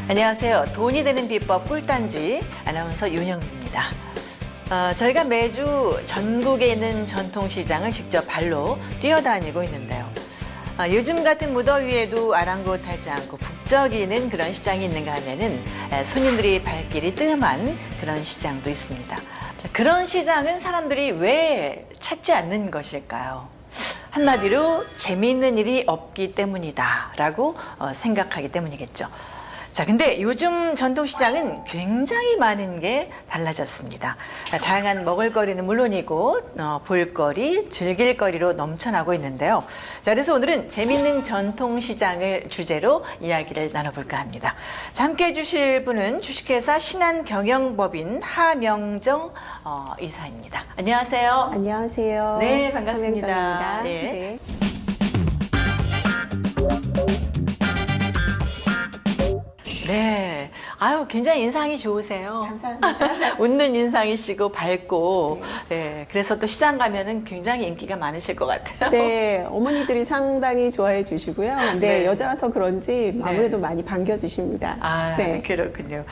안녕하세요. 돈이 되는 비법 꿀단지 아나운서 윤영입니다. 저희가 매주 전국에 있는 전통시장을 직접 발로 뛰어다니고 있는데요. 요즘 같은 무더위에도 아랑곳하지 않고 북적이는 그런 시장이 있는가 하면은 손님들이 발길이 뜸한 그런 시장도 있습니다. 그런 시장은 사람들이 왜 찾지 않는 것일까요? 한마디로 재미있는 일이 없기 때문이다라고 생각하기 때문이겠죠. 자, 근데 요즘 전통시장은 굉장히 많은 게 달라졌습니다. 다양한 먹을거리는 물론이고 볼거리, 즐길거리로 넘쳐나고 있는데요. 자, 그래서 오늘은 재미있는 전통시장을 주제로 이야기를 나눠볼까 합니다. 자, 함께 해주실 분은 주식회사 신한경영법인 하명정 이사입니다. 안녕하세요. 안녕하세요. 네, 반갑습니다. 하명정입니다. 네. 네. 네. 아유, 굉장히 인상이 좋으세요. 감사합니다. 웃는 인상이시고 밝고, 네. 그래서 또 시장 가면은 굉장히 인기가 많으실 것 같아요. 네, 어머니들이 상당히 좋아해 주시고요. 네, 네. 여자라서 그런지 아무래도 많이 반겨주십니다. 아, 네. 그렇군요.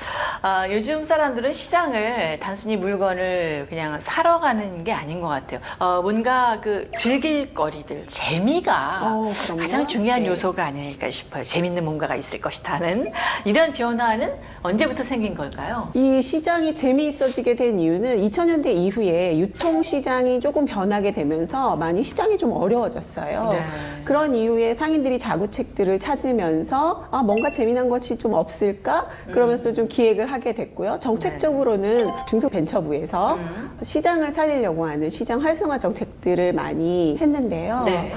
요즘 사람들은 시장을 단순히 물건을 그냥 사러 가는 게 아닌 것 같아요. 뭔가 그 즐길 거리들, 재미가 그럼요. 가장 중요한 네. 요소가 아닐까 싶어요. 재밌는 뭔가가 있을 것이다는 이런 변화는 언제부터 생긴 걸까요? 이 시장이 재미있어지게 된 이유는 2000년대 이후에 유통시장이 조금 변하게 되면서 많이 시장이 좀 어려워졌어요. 네. 그런 이후에 상인들이 자구책들을 찾으면서 뭔가 재미난 것이 좀 없을까? 그러면서 좀 기획을 하게 됐고요. 정책적으로는 중소벤처부에서 시장을 살리려고 하는 시장 활성화 정책들을 많이 했는데요. 네.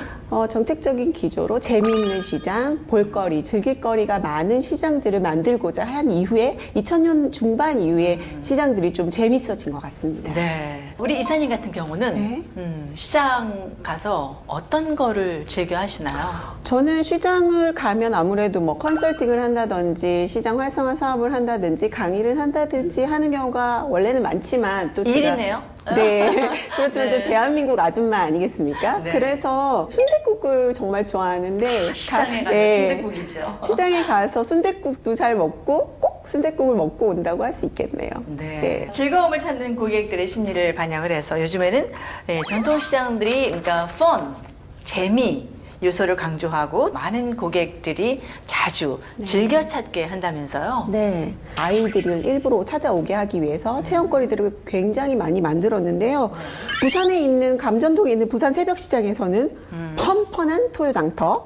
정책적인 기조로 재미있는 시장, 볼거리, 즐길거리가 많은 시장들을 만들고자 한 이후에 2000년 중반 이후에 시장들이 좀 재밌어진 것 같습니다. 네. 우리 이사님 같은 경우는 네. 시장 가서 어떤 거를 즐겨 하시나요? 저는 시장을 가면 아무래도 뭐 컨설팅을 한다든지 시장 활성화 사업을 한다든지 강의를 한다든지 하는 경우가 원래는 많지만 또 제가 일이네요. 네. 그렇지만 네. 또 대한민국 아줌마 아니겠습니까? 네. 그래서 순댓국을 정말 좋아하는데 시장에 가서 네. 순댓국이죠. 시장에 가서 순댓국도 잘 먹고 꼭 순댓국을 먹고 온다고 할 수 있겠네요. 네. 즐거움을 찾는 고객들의 심리를 반영을 해서 요즘에는 전통시장들이 그러니까 재미 요소를 강조하고 많은 고객들이 자주 즐겨 찾게 한다면서요. 네. 아이들을 일부러 찾아오게 하기 위해서 체험거리들을 굉장히 많이 만들었는데요. 부산에 있는 감전동에 있는 부산 새벽시장에서는 펀펀한 토요장터,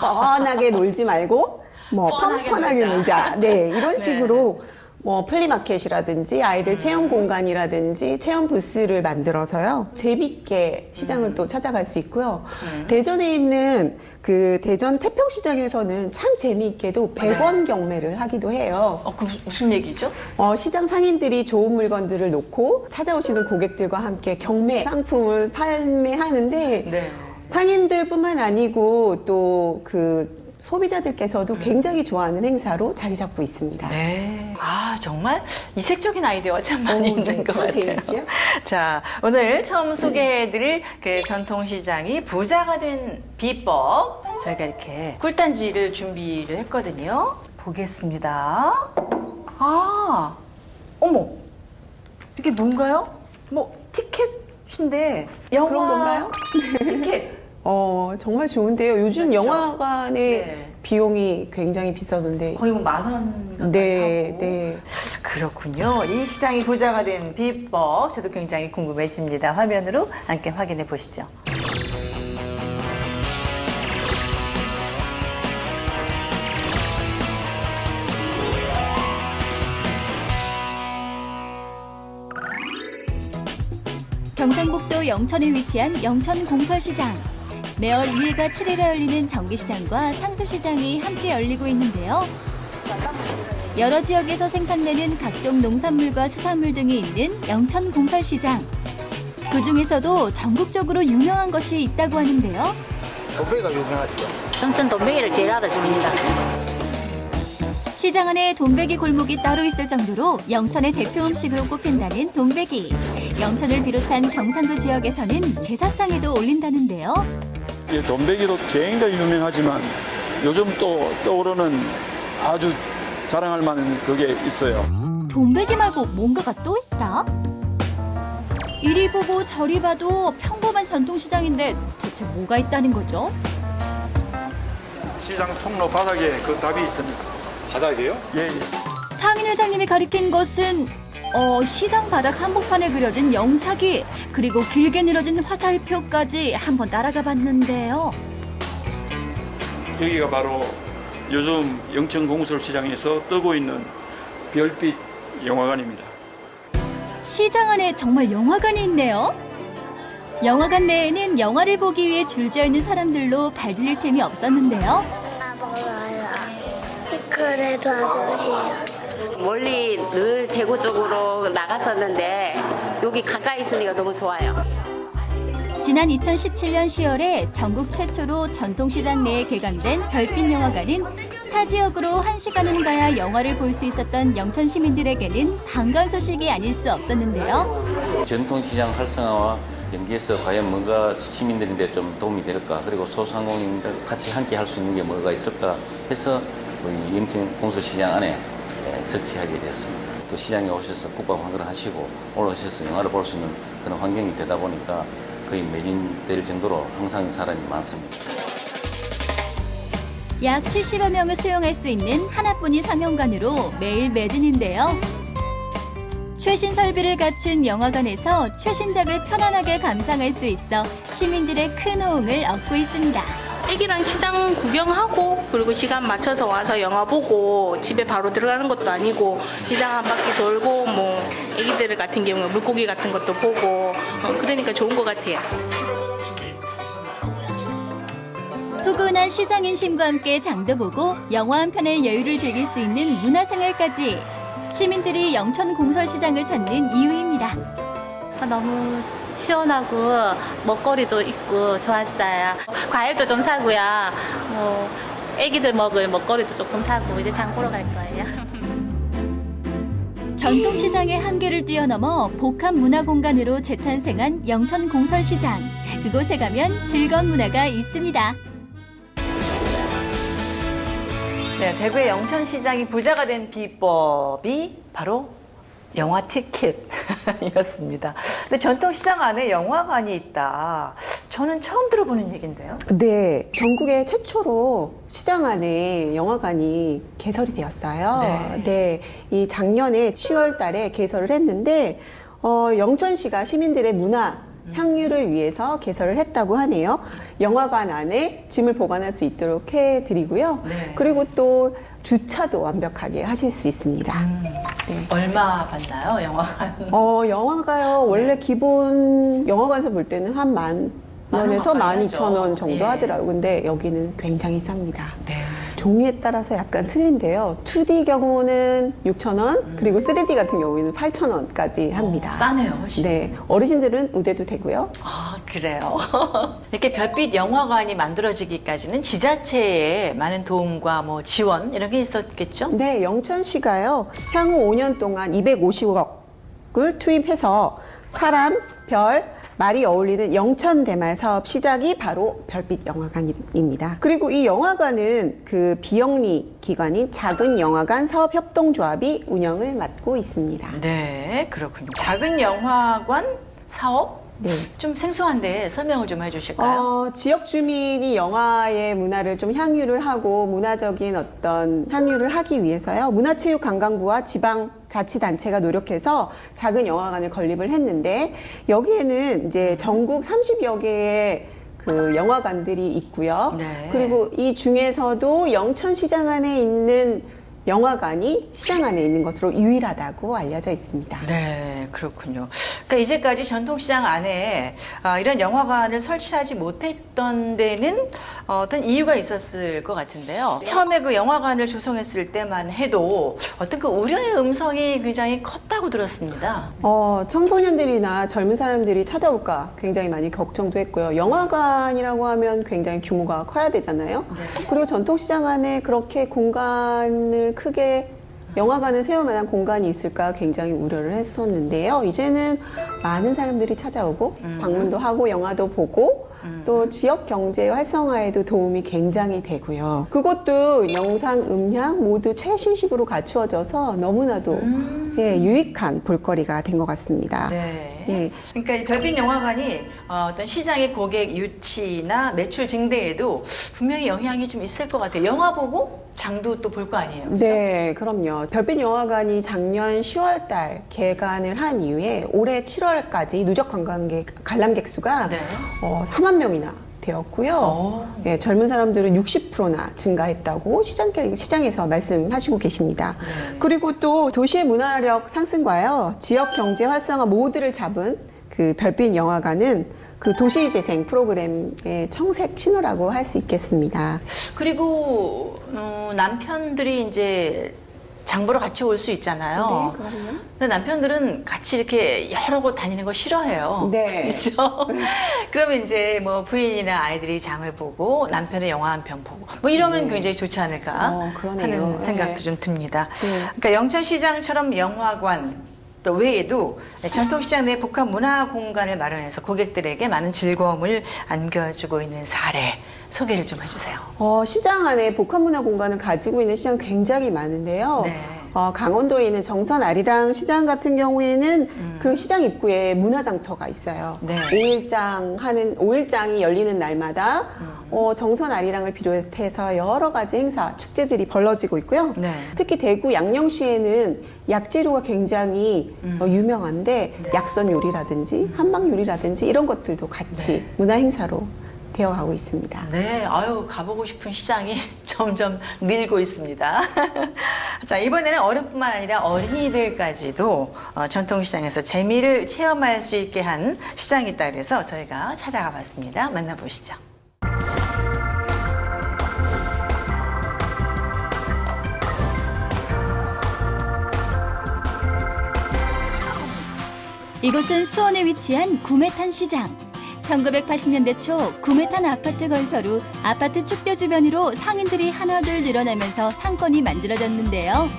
뻔하게 놀지 말고 뭐 뻔하게 펀펀하게 놀자. 놀자. 네, 이런 네. 식으로 뭐 플리마켓이라든지 아이들 체험 공간이라든지 체험 부스를 만들어서요. 재밌게 시장을 또 찾아갈 수 있고요. 대전에 있는 그 대전 태평시장에서는 참 재미있게도 100원 경매를 하기도 해요. 그 무슨 얘기죠? 시장 상인들이 좋은 물건들을 놓고 찾아오시는 고객들과 함께 경매 상품을 판매하는데 네. 상인들뿐만 아니고 또 그 소비자들께서도 굉장히 좋아하는 행사로 자리 잡고 있습니다. 네. 정말 이색적인 아이디어가 참 많이 있는 네, 것 참 같아요. 재밌죠? 자, 오늘 처음 소개해드릴 그 전통시장이 부자가 된 비법 저희가 이렇게 꿀단지를 준비를 했거든요. 보겠습니다. 어머, 이게 뭔가요? 뭐 티켓인데 영화 그런 건가요? 티켓. 정말 좋은데요. 요즘 그렇죠? 영화관의 네. 비용이 굉장히 비싸던데. 거의 뭐 10,000원 가까이 네, 하고. 네. 그렇군요. 이 시장이 부자가 된 비법 저도 굉장히 궁금해집니다. 화면으로 함께 확인해 보시죠. 경상북도 영천에 위치한 영천공설시장. 매월 2일과 7일에 열리는 정기시장과 상수시장이 함께 열리고 있는데요. 여러 지역에서 생산되는 각종 농산물과 수산물 등이 있는 영천공설시장. 그중에서도 전국적으로 유명한 것이 있다고 하는데요. 돈베이가 유명하죠. 영천 돈베기를 제일 알아줍니다. 시장 안에 돈베기 골목이 따로 있을 정도로 영천의 대표 음식으로 꼽힌다는 돈베기. 영천을 비롯한 경상도 지역에서는 제사상에도 올린다는데요. 돈베기로 굉장히 유명하지만 요즘 또 떠오르는 아주 자랑할 만한 그게 있어요. 돈베기 말고 뭔가가 또 있다? 이리 보고 저리 봐도 평범한 전통시장인데 대체 뭐가 있다는 거죠? 시장 통로 바닥에 그 답이 있습니다. 바닥이에요? 예, 예. 상인 회장님이 가리킨 것은 시장 바닥 한복판에 그려진 영사기, 그리고 길게 늘어진 화살표까지 한번 따라가 봤는데요. 여기가 바로 요즘 영천 공설시장에서 뜨고 있는 별빛 영화관입니다. 시장 안에 정말 영화관이 있네요. 영화관 내에는 영화를 보기 위해 줄지어 있는 사람들로 발디딜 틈이 없었는데요. 먹어요. 그래도 아버지요. 멀리 늘 대구 쪽으로 나갔었는데 여기 가까이 있으니까 너무 좋아요. 지난 2017년 10월에 전국 최초로 전통시장 내에 개관된 별빛 영화관은 타 지역으로 1시간은 가야 영화를 볼 수 있었던 영천 시민들에게는 반가운 소식이 아닐 수 없었는데요. 전통시장 활성화와 연계해서 과연 뭔가 시민들인데 좀 도움이 될까, 그리고 소상공인들 같이 함께 할 수 있는 게 뭐가 있을까 해서 우리 영천 공설시장 안에 설치하게 되었습니다. 또 시장에 오셔서 국밥 환급을 하시고 올라오셔서 영화를 볼 수 있는 그런 환경이 되다 보니까 거의 매진될 정도로 항상 사람이 많습니다. 약 70여 명을 수용할 수 있는 하나뿐인 상영관으로 매일 매진인데요. 최신 설비를 갖춘 영화관에서 최신작을 편안하게 감상할 수 있어 시민들의 큰 호응을 얻고 있습니다. 애기랑 시장 구경하고 그리고 시간 맞춰서 와서 영화 보고 집에 바로 들어가는 것도 아니고 시장 한 바퀴 돌고 뭐 애기들 같은 경우에 물고기 같은 것도 보고 그러니까 좋은 것 같아요. 푸근한 시장 인심과 함께 장도 보고 영화 한 편의 여유를 즐길 수 있는 문화생활까지 시민들이 영천 공설시장을 찾는 이유입니다. 너무 시원하고 먹거리도 있고 좋았어요. 과일도 좀 사고요. 뭐 애기들 먹을 먹거리도 조금 사고 이제 장 보러 갈 거예요. 전통시장의 한계를 뛰어넘어 복합 문화공간으로 재탄생한 영천 공설시장. 그곳에 가면 즐거운 문화가 있습니다. 네, 대구의 영천시장이 부자가 된 비법이 바로 영화 티켓이었습니다. 근데 전통시장 안에 영화관이 있다. 저는 처음 들어보는 얘기인데요. 네, 전국에 최초로 시장 안에 영화관이 개설이 되었어요. 네. 네, 이 작년에 10월 달에 개설을 했는데 영천시가 시민들의 문화 향유를 위해서 개설을 했다고 하네요. 영화관 안에 짐을 보관할 수 있도록 해드리고요. 네. 그리고 또 주차도 완벽하게 하실 수 있습니다. 네. 얼마 받나요, 영화관? 영화가요. 원래 기본 영화관에서 볼 때는 한 10,000원에서 가까이 12,000원 정도 하죠. 하더라고요. 근데 여기는 굉장히 쌉니다. 네. 종이에 따라서 약간 틀린데요. 2D 경우는 6,000원, 그리고 3D 같은 경우에는 8,000원까지 합니다. 싸네요, 훨씬. 네, 어르신들은 우대도 되고요. 아, 그래요. 이렇게 별빛 영화관이 만들어지기까지는 지자체의 많은 도움과 뭐 지원 이런 게 있었겠죠? 네, 영천시가요. 향후 5년 동안 250억을 투입해서 사람, 별, 말이 어울리는 영천 대말 사업 시작이 바로 별빛 영화관입니다. 그리고 이 영화관은 그 비영리 기관인 작은 영화관 사업협동조합이 운영을 맡고 있습니다. 네, 그렇군요. 작은 영화관 사업? 네. 좀 생소한데 설명을 좀 해주실까요? 지역 주민이 영화의 문화를 좀 향유를 하고 문화적인 어떤 향유를 하기 위해서요. 문화체육관광부와 지방자치단체가 노력해서 작은 영화관을 건립을 했는데 여기에는 이제 전국 30여 개의 그 영화관들이 있고요. 네. 그리고 이 중에서도 영천시장 안에 있는 영화관이 시장 안에 있는 것으로 유일하다고 알려져 있습니다. 네, 그렇군요. 그러니까 이제까지 전통시장 안에 이런 영화관을 설치하지 못했던 데는 어떤 이유가 있었을 것 같은데요. 처음에 그 영화관을 조성했을 때만 해도 어떤 그 우려의 음성이 굉장히 컸다고 들었습니다. 청소년들이나 젊은 사람들이 찾아올까 굉장히 많이 걱정도 했고요. 영화관이라고 하면 굉장히 규모가 커야 되잖아요. 네. 그리고 전통시장 안에 그렇게 공간을 크게 영화관을 세울 만한 공간이 있을까 굉장히 우려를 했었는데요. 이제는 많은 사람들이 찾아오고 방문도 하고 영화도 보고 또 지역 경제 활성화에도 도움이 굉장히 되고요. 그것도 영상, 음향 모두 최신식으로 갖추어져서 너무나도 예, 유익한 볼거리가 된 것 같습니다. 네. 예. 그러니까 이 별빛 영화관이 어떤 시장의 고객 유치나 매출 증대에도 분명히 영향이 좀 있을 것 같아요. 영화 보고 장도 또 볼 거 아니에요. 그렇죠? 네, 그럼요. 별빛 영화관이 작년 10월 달 개관을 한 이후에 올해 7월까지 누적 관람객 수가 네. 4만 명이나 되었고요. 예, 젊은 사람들은 60%나 증가했다고 시장에서 말씀하시고 계십니다. 네. 그리고 또 도시의 문화력 상승과요, 지역 경제 활성화 모두를 잡은 그 별빛 영화관은 그 도시재생 프로그램의 청색 신호라고 할 수 있겠습니다. 그리고 남편들이 이제 장보러 같이 올 수 있잖아요. 네, 그럼요. 근데 남편들은 같이 이렇게 여러 곳 다니는 거 싫어해요. 네. 그렇죠? 그러면 이제 뭐 부인이나 아이들이 장을 보고 남편의 영화 한 편 보고 뭐 이러면 네. 굉장히 좋지 않을까 그러네요. 하는 생각도 네. 좀 듭니다. 네. 그러니까 영천시장처럼 영화관 또 외에도 전통시장 내 복합 문화 공간을 마련해서 고객들에게 많은 즐거움을 안겨주고 있는 사례 소개를 좀 해주세요. 시장 안에 복합문화 공간을 가지고 있는 시장 굉장히 많은데요. 네. 강원도에 있는 정선 아리랑 시장 같은 경우에는 그 시장 입구에 문화장터가 있어요. 네. 5일장이 열리는 날마다 정선 아리랑을 비롯해서 여러 가지 행사, 축제들이 벌어지고 있고요. 네. 특히 대구 양령시에는 약재료가 굉장히 유명한데 약선 요리라든지 한방 요리라든지 이런 것들도 같이 문화 행사로 되어가고 있습니다. 네, 아유, 가보고 싶은 시장이 점점 늘고 있습니다. 자, 이번에는 어른뿐만 아니라 어린이들까지도 전통시장에서 재미를 체험할 수 있게 한 시장이 있다 그래서 저희가 찾아가 봤습니다. 만나보시죠. 이곳은 수원에 위치한 구매탄 시장. 1980년대 초 구매탄 아파트 건설 후 아파트 축대 주변으로 상인들이 하나둘 늘어나면서 상권이 만들어졌는데요.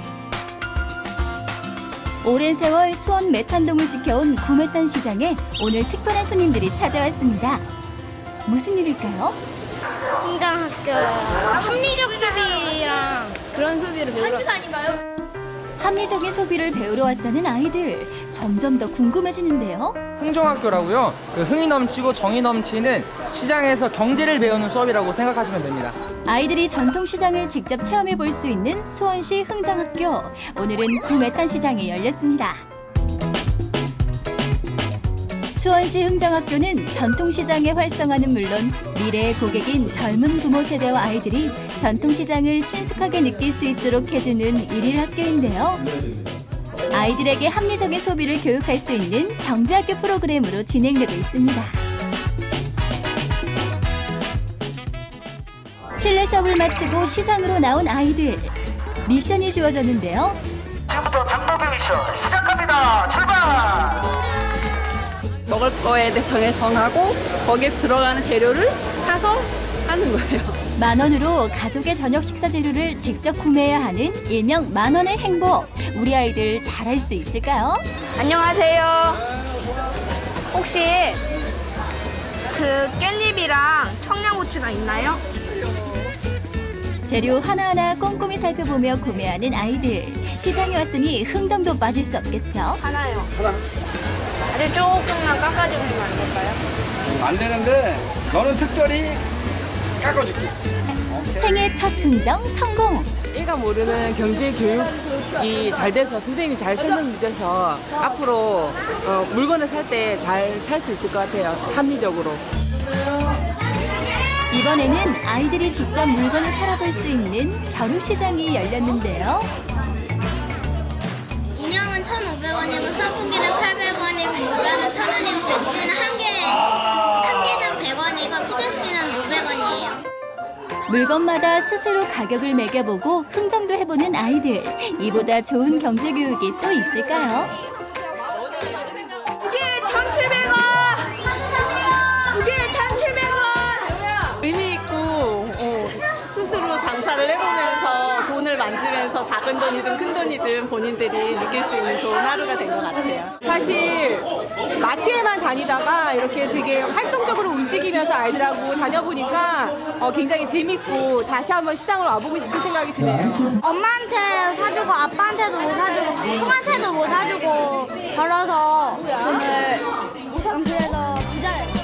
오랜 세월 수원 메탄동을 지켜온 구매탄 시장에 오늘 특별한 손님들이 찾아왔습니다. 무슨 일일까요? 흥정학교요. 합리적 소비랑 그런 소비를 배우러 한주도 아닌가요? 합리적인 소비를 배우러 왔다는 아이들. 점점 더 궁금해지는데요. 흥정학교라고요. 흥이 넘치고 정이 넘치는 시장에서 경제를 배우는 수업이라고 생각하시면 됩니다. 아이들이 전통시장을 직접 체험해 볼 수 있는 수원시 흥정학교. 오늘은 구매탄 시장에 열렸습니다. 수원시 흥정학교는 전통시장의 활성화는 물론 미래의 고객인 젊은 부모 세대와 아이들이 전통시장을 친숙하게 느낄 수 있도록 해주는 일일 학교인데요. 아이들에게 합리적인 소비를 교육할 수 있는 경제학교 프로그램으로 진행되고 있습니다. 실내 수업을 마치고 시장으로 나온 아이들. 미션이 주어졌는데요. 지금부터 장보기 미션 시작합니다. 출발! 먹을 거에 대해 정하고 거기에 들어가는 재료를 사서 하는 거예요. 10,000원으로 가족의 저녁 식사 재료를 직접 구매해야 하는 일명 10,000원의 행복. 우리 아이들 잘할 수 있을까요? 안녕하세요. 혹시 그 깻잎이랑 청양고추가 있나요? 재료 하나하나 꼼꼼히 살펴보며 구매하는 아이들. 시장에 왔으니 흥정도 빠질 수 없겠죠? 하나요. 아주 조금만 깎아주면 안 될까요? 안 되는데 너는 특별히 깎아줄게. 생애 첫 흥정 성공. 애가 모르는 경제 교육이 잘 돼서 선생님이 잘 설명해줘서 앞으로 물건을 살 때 잘 살 수 있을 것 같아요. 합리적으로. 이번에는 아이들이 직접 물건을 팔아볼 수 있는 벼룩시장이 열렸는데요. 인형은 1,500원이고 선풍기는 800원이고 모자는 1,000원이고 벤츠는 한 개당 100원이고 피자스피는 500원이에요. 물건마다 스스로 가격을 매겨보고 흥정도 해보는 아이들. 이보다 좋은 경제교육이 또 있을까요? 이게 1,700원! 이게 1,700원! 의미 있고 스스로 장사를 해보면서 돈을 만지면서 보면서 작은 돈이든 큰 돈이든 본인들이 느낄 수 있는 좋은 하루가 된 것 같아요. 사실 마트에만 다니다가 이렇게 되게 활동적으로 움직이면서 아이들하고 다녀보니까 굉장히 재밌고 다시 한번 시장을 와보고 싶은 생각이 드네요. 엄마한테 사주고 아빠한테도 못 사주고 형한테도 못 사주고 벌어서 돈을 그래서 부자예요.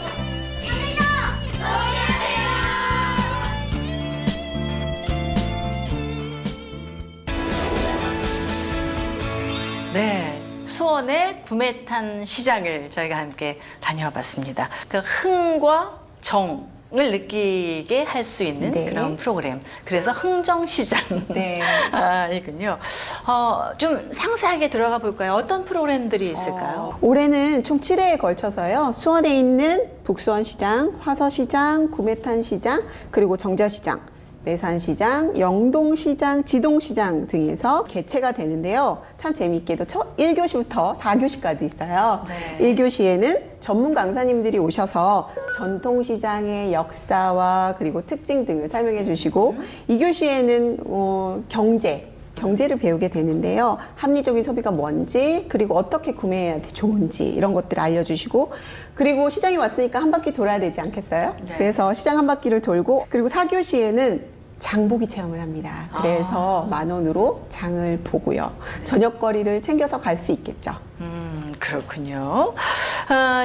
네, 수원의 구매탄 시장을 저희가 함께 다녀와 봤습니다. 그 흥과 정을 느끼게 할 수 있는 네. 그런 프로그램. 그래서 흥정시장. 네. 이군요. 좀 상세하게 들어가 볼까요? 어떤 프로그램들이 있을까요? 올해는 총 7회에 걸쳐서요. 수원에 있는 북수원시장, 화서시장, 구매탄시장, 그리고 정자시장, 매산시장, 영동시장, 지동시장 등에서 개최가 되는데요. 참 재미있게도 1교시부터 4교시까지 있어요. 네. 1교시에는 전문 강사님들이 오셔서 전통시장의 역사와 그리고 특징 등을 설명해 주시고 2교시에는 경제를 배우게 되는데요. 합리적인 소비가 뭔지, 그리고 어떻게 구매해야 좋은지 이런 것들을 알려주시고, 그리고 시장에 왔으니까 한 바퀴 돌아야 되지 않겠어요? 네. 그래서 시장 한 바퀴를 돌고, 그리고 4교시에는 장보기 체험을 합니다. 그래서 10,000원으로 장을 보고요. 저녁거리를 챙겨서 갈 수 있겠죠. 그렇군요.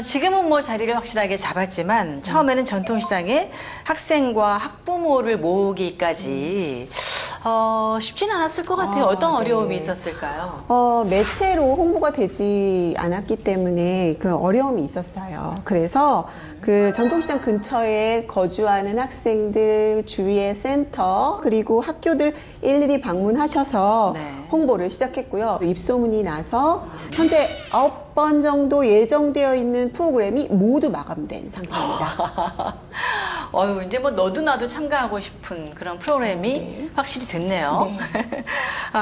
지금은 뭐 자리를 확실하게 잡았지만 처음에는 전통시장에 학생과 학부모를 모으기까지 쉽지는 않았을 것 같아요. 어떤 어려움이 있었을까요? 매체로 홍보가 되지 않았기 때문에 그 어려움이 있었어요. 그래서 그 전통시장 근처에 거주하는 학생들, 주위의 센터, 그리고 학교들 일일이 방문하셔서 홍보를 시작했고요. 입소문이 나서 현재 9번 정도 예정되어 있는 프로그램이 모두 마감된 상태입니다. 이제 뭐 너도 나도 참가하고 싶은 그런 프로그램이 확실히 됐네요.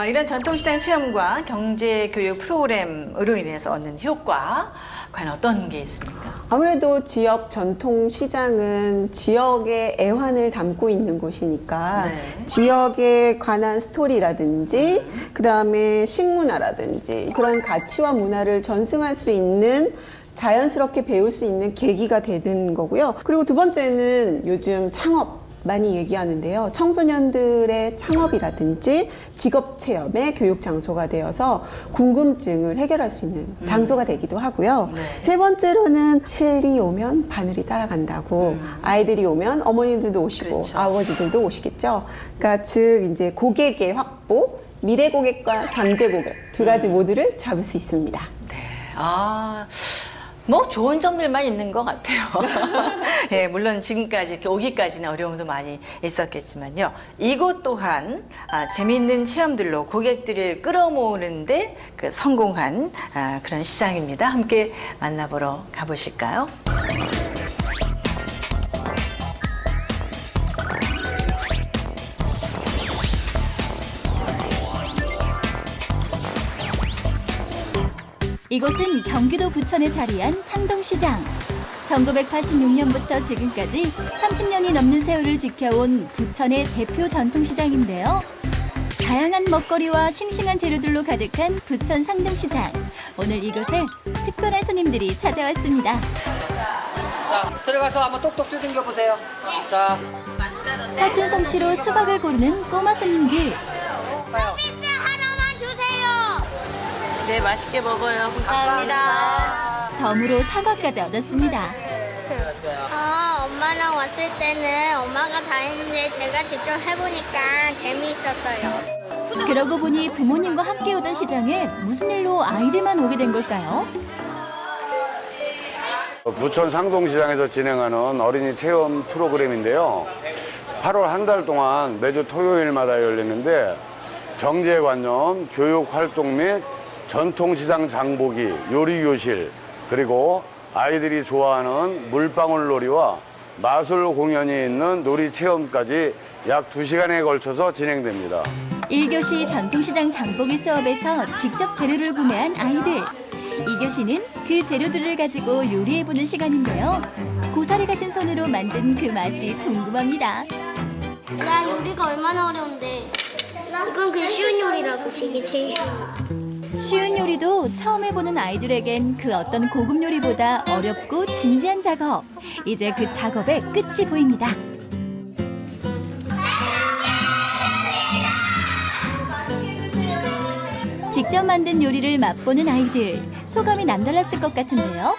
이런 전통시장 체험과 경제교육 프로그램으로 인해서 얻는 효과, 과연 어떤 게 있습니까? 아무래도 지역 전통시장은 지역의 애환을 담고 있는 곳이니까 지역에 관한 스토리라든지 그다음에 식문화라든지 그런 가치와 문화를 전승할 수 있는, 자연스럽게 배울 수 있는 계기가 되는 거고요. 그리고 두 번째는 요즘 창업 많이 얘기하는데요. 청소년들의 창업이라든지 직업 체험의 교육 장소가 되어서 궁금증을 해결할 수 있는 장소가 되기도 하고요. 세 번째로는 실이 오면 바늘이 따라간다고, 아이들이 오면 어머님들도 오시고 아버지들도 오시겠죠. 그러니까 즉 이제 고객의 확보, 미래 고객과 잠재 고객 두 가지 모두를 잡을 수 있습니다. 뭐 좋은 점들만 있는 것 같아요. 예, 물론 지금까지 이렇게 오기까지는 어려움도 많이 있었겠지만요. 이곳 또한 재미있는 체험들로 고객들을 끌어모으는데 성공한 그런 시장입니다. 함께 만나보러 가보실까요? 이곳은 경기도 부천에 자리한 상동시장. 1986년부터 지금까지 30년이 넘는 세월을 지켜온 부천의 대표 전통시장인데요. 다양한 먹거리와 싱싱한 재료들로 가득한 부천 상동시장. 오늘 이곳에 특별한 손님들이 찾아왔습니다. 자, 들어가서 한번 똑똑 두들겨 보세요. 자, 서툰 솜씨로 수박을 고르는 꼬마 손님들. 네, 맛있게 먹어요. 감사합니다. 덤으로 사과까지 얻었습니다. 엄마랑 왔을 때는 엄마가 다 했는데 제가 직접 해보니까 재미있었어요. 그러고 보니 부모님과 함께 오던 시장에 무슨 일로 아이들만 오게 된 걸까요? 부천 상동시장에서 진행하는 어린이 체험 프로그램인데요. 8월 한 달 동안 매주 토요일마다 열리는데 경제관념, 교육활동 및 전통시장 장보기, 요리교실, 그리고 아이들이 좋아하는 물방울놀이와 마술 공연이 있는 놀이체험까지 약 2시간에 걸쳐서 진행됩니다. 1교시 전통시장 장보기 수업에서 직접 재료를 구매한 아이들. 2교시는 그 재료들을 가지고 요리해보는 시간인데요. 고사리 같은 손으로 만든 그 맛이 궁금합니다. 나 요리가 얼마나 어려운데. 나 이건 그 쉬운 요리라고 되게 제일 쉬운. 쉬운 요리도 처음 해보는 아이들에겐 그 어떤 고급 요리보다 어렵고 진지한 작업. 이제 그 작업의 끝이 보입니다. 직접 만든 요리를 맛보는 아이들. 소감이 남달랐을 것 같은데요.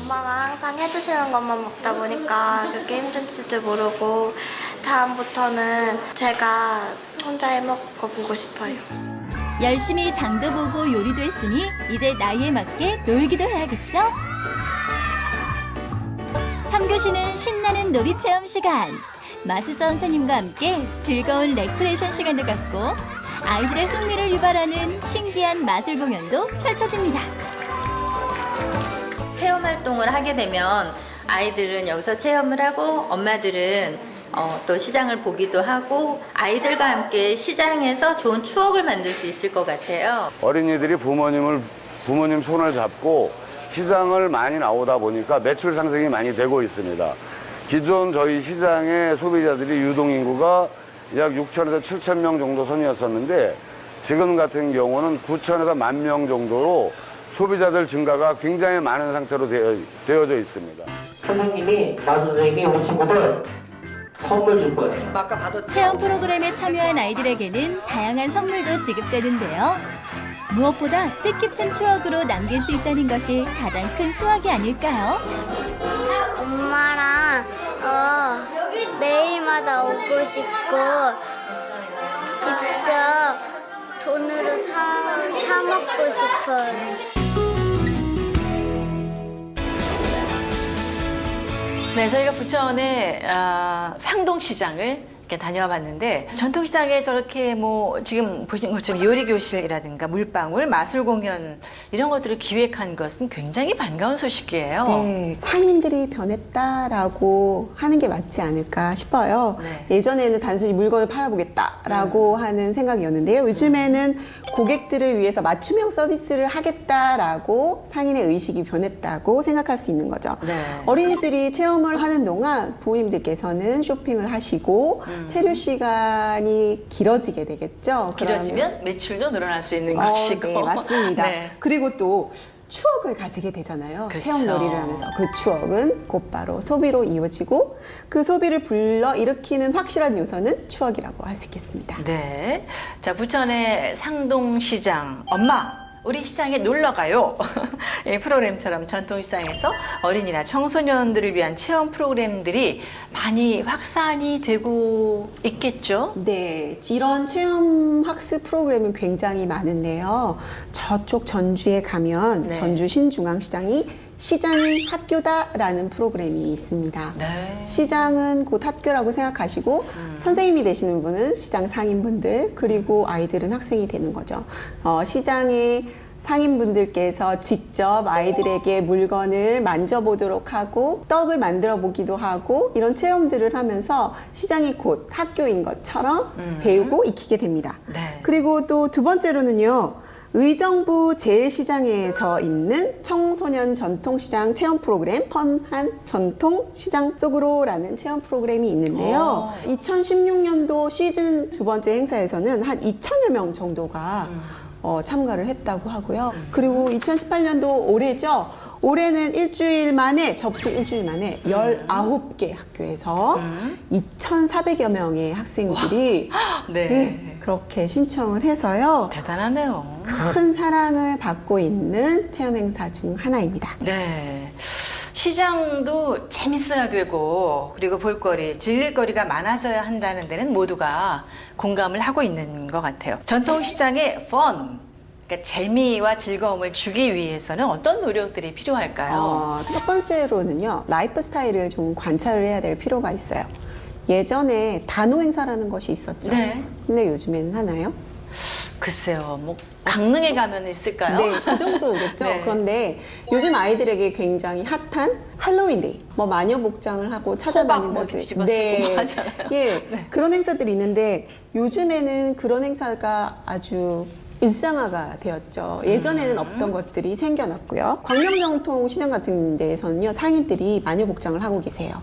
엄마가 항상 해주시는 것만 먹다 보니까 그게 힘든지도 모르고 다음부터는 제가 혼자 해먹어보고 싶어요. 열심히 장도 보고 요리도 했으니 이제 나이에 맞게 놀기도 해야겠죠? 3교시는 신나는 놀이체험 시간. 마술사 선생님과 함께 즐거운 레크레이션 시간도 갖고 아이들의 흥미를 유발하는 신기한 마술 공연도 펼쳐집니다. 체험 활동을 하게 되면 아이들은 여기서 체험을 하고 엄마들은 또 시장을 보기도 하고 아이들과 함께 시장에서 좋은 추억을 만들 수 있을 것 같아요. 어린이들이 부모님 손을 잡고 시장을 많이 나오다 보니까 매출 상승이 많이 되고 있습니다. 기존 저희 시장의 소비자들이 유동인구가 약 6천에서 7천 명 정도 선이었었는데 지금 같은 경우는 9천에서 1만 명 정도로 소비자들 증가가 굉장히 많은 상태로 되어져 있습니다. 선생님이 마술사에게 우리 친구들 선물 줄 거예요. 체험 프로그램에 참여한 아이들에게는 다양한 선물도 지급되는데요. 무엇보다 뜻깊은 추억으로 남길 수 있다는 것이 가장 큰 수확이 아닐까요? 엄마랑 매일마다 오고 싶고 직접 돈으로 사 먹고 싶어요. 네, 저희가 부천의 상동시장을 이렇게 다녀와 봤는데 전통시장에 저렇게 뭐 지금 보신 것처럼 요리교실이라든가 물방울, 마술공연 이런 것들을 기획한 것은 굉장히 반가운 소식이에요. 네, 상인들이 변했다라고 하는 게 맞지 않을까 싶어요. 네. 예전에는 단순히 물건을 팔아보겠다라고 하는 생각이었는데요. 요즘에는 고객들을 위해서 맞춤형 서비스를 하겠다라고 상인의 의식이 변했다고 생각할 수 있는 거죠. 네. 어린이들이 체험을 하는 동안 부모님들께서는 쇼핑을 하시고 체류 시간이 길어지게 되겠죠. 길어지면 매출도 늘어날 수 있는 것이고. 네, 맞습니다. 네. 그리고 또 추억을 가지게 되잖아요. 그렇죠. 체험 놀이를 하면서 그 추억은 곧바로 소비로 이어지고 그 소비를 불러일으키는 확실한 요소는 추억이라고 할 수 있겠습니다. 네. 자, 부천의 상동시장. 엄마, 우리 시장에 놀러 가요. 이 프로그램처럼 전통시장에서 어린이나 청소년들을 위한 체험 프로그램들이 많이 확산이 되고 있겠죠? 네, 이런 체험 학습 프로그램은 굉장히 많은데요. 저쪽 전주에 가면 네. 전주 신중앙시장이 시장이 학교다라는 프로그램이 있습니다. 네. 시장은 곧 학교라고 생각하시고 선생님이 되시는 분은 시장 상인분들 그리고 아이들은 학생이 되는 거죠. 시장의 상인분들께서 직접 아이들에게 물건을 만져보도록 하고 떡을 만들어 보기도 하고 이런 체험들을 하면서 시장이 곧 학교인 것처럼 배우고 익히게 됩니다. 네. 그리고 또 두 번째로는요. 의정부 제1시장에서 있는 청소년 전통시장 체험 프로그램 펀한 전통시장 속으로라는 체험 프로그램이 있는데요. 2016년도 시즌 두 번째 행사에서는 한 2천여 명 정도가 참가를 했다고 하고요. 그리고 2018년도 올해죠. 올해는 접수 일주일 만에 19개 학교에서 2,400여 명의 학생들이 네, 그렇게 신청을 해서요. 대단하네요. 큰 사랑을 받고 있는 체험 행사 중 하나입니다. 네. 시장도 재밌어야 되고 그리고 볼거리, 즐길거리가 많아져야 한다는 데는 모두가 공감을 하고 있는 것 같아요. 전통시장의 펀, 그러니까 재미와 즐거움을 주기 위해서는 어떤 노력들이 필요할까요? 첫 번째로는요. 라이프 스타일을 좀 관찰을 해야 될 필요가 있어요. 예전에 단오 행사라는 것이 있었죠. 네. 근데 요즘에는 하나요? 글쎄요. 뭐 강릉에 가면 있을까요? 네, 그 정도겠죠. 네. 그런데 요즘 아이들에게 굉장히 핫한 할로윈데이, 뭐 마녀 복장을 하고 찾아다닌다든지, 뒤집어 쓰고 하잖아요. 예, 네. 그런 행사들이 있는데 요즘에는 그런 행사가 아주 일상화가 되었죠. 예전에는 없던 것들이 생겨났고요. 광명정통 시장 같은 데에서는요, 상인들이 마녀 복장을 하고 계세요.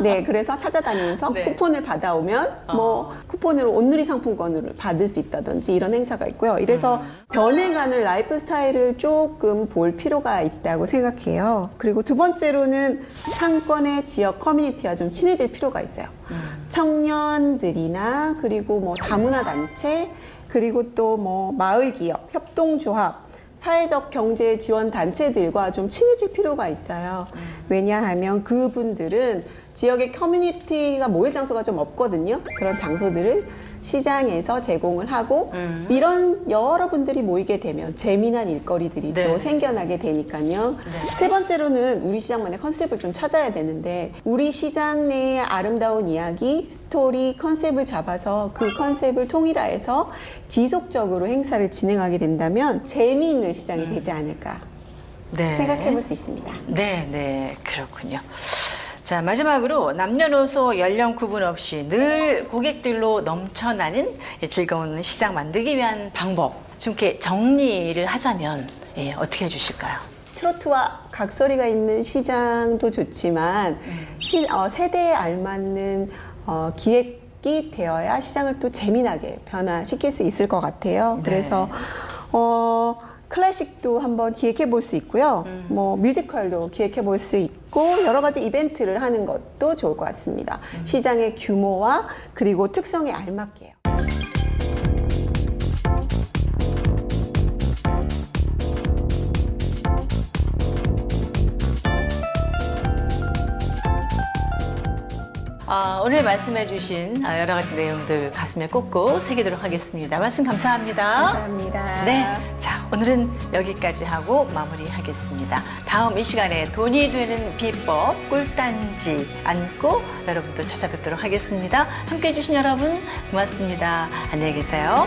네, 그래서 찾아다니면서 네. 쿠폰을 받아오면 뭐 쿠폰으로 온누리 상품권을 받을 수 있다든지 이런 행사가 있고요. 이래서 변해가는 라이프 스타일을 조금 볼 필요가 있다고 생각해요. 그리고 두 번째로는 상권의 지역 커뮤니티와 좀 친해질 필요가 있어요. 청년들이나 그리고 뭐 다문화 단체 그리고 또 뭐 마을 기업, 협동조합, 사회적 경제 지원 단체들과 좀 친해질 필요가 있어요. 왜냐하면 그분들은 지역의 커뮤니티가 모일 장소가 좀 없거든요. 그런 장소들을 시장에서 제공을 하고 이런 여러분들이 모이게 되면 재미난 일거리들이 네. 또 생겨나게 되니까요. 세 번째로는 우리 시장만의 컨셉을 좀 찾아야 되는데 우리 시장 내의 아름다운 이야기, 스토리, 컨셉을 잡아서 그 컨셉을 통일화해서 지속적으로 행사를 진행하게 된다면 재미있는 시장이 되지 않을까 네. 생각해 볼 수 있습니다. 네, 네, 그렇군요. 자, 마지막으로 남녀노소 연령 구분 없이 늘 고객들로 넘쳐나는 즐거운 시장 만들기 위한 방법 좀 이렇게 정리를 하자면 어떻게 해주실까요? 트로트와 각설이가 있는 시장도 좋지만 세대에 알맞는 기획이 되어야 시장을 또 재미나게 변화시킬 수 있을 것 같아요. 그래서 클래식도 한번 기획해 볼 수 있고요. 뭐 뮤지컬도 기획해 볼 수 있고 여러 가지 이벤트를 하는 것도 좋을 것 같습니다. 시장의 규모와 그리고 특성에 알맞게요. 오늘 말씀해주신 여러 가지 내용들 가슴에 꽂고 새기도록 하겠습니다. 말씀 감사합니다. 감사합니다. 네, 자 오늘은 여기까지 하고 마무리하겠습니다. 다음 이 시간에 돈이 되는 비법 꿀단지 안고 여러분도 찾아뵙도록 하겠습니다. 함께해 주신 여러분 고맙습니다. 안녕히 계세요.